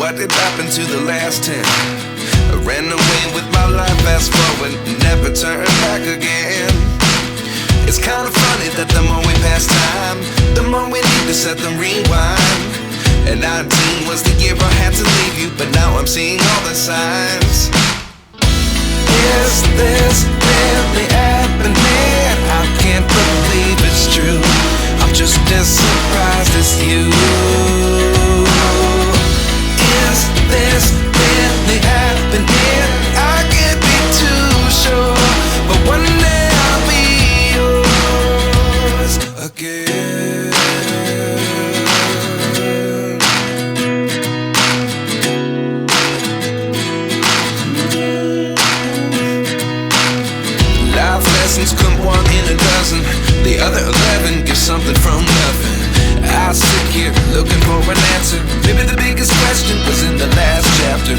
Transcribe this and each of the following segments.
what did happen to the last 10? I ran away with my life, fast forward, never turn back again. It's kind of funny that the more we pass time, the more we need to set them rewind. And 19 was the year I had to leave you, but now I'm seeing all the signs. Is this really happening? I can't believe it's true. I'm just as surprised as you. Is this really happening? I can't be too sure, but one day I'll be yours again. Life lessons come one in a dozen, the other 11 give something from nothing. I sit here looking for an answer. Maybe the biggest question was in the last chapter.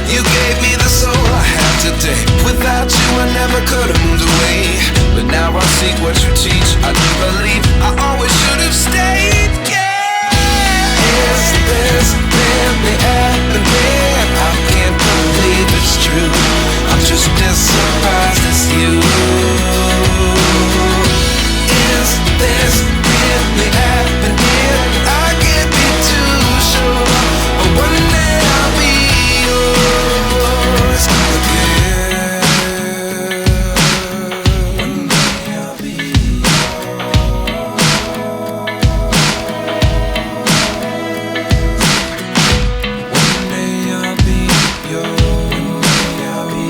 You gave me the soul I have today. Without you I never could have moved away. But now I see what you teach. I do believe I always should have stayed. Yeah. Is this really happening? I can't believe it's true. I'm just as surprised as you. Is this really happening? I can't be too sure, but one day I'll be yours again. One day I'll be yours. One day I'll be yours. One day I'll be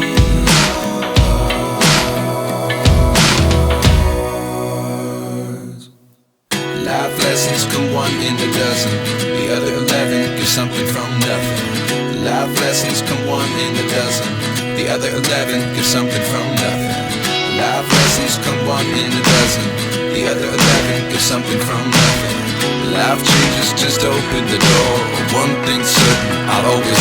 yours. Life lessons come one in a dozen, the other 11 give something from nothing. Life lessons come one in a dozen, the other 11 give something from nothing. Life lessons come one in a dozen, the other 11 give something from nothing. Life changes just open the door. One thing's certain, I'll always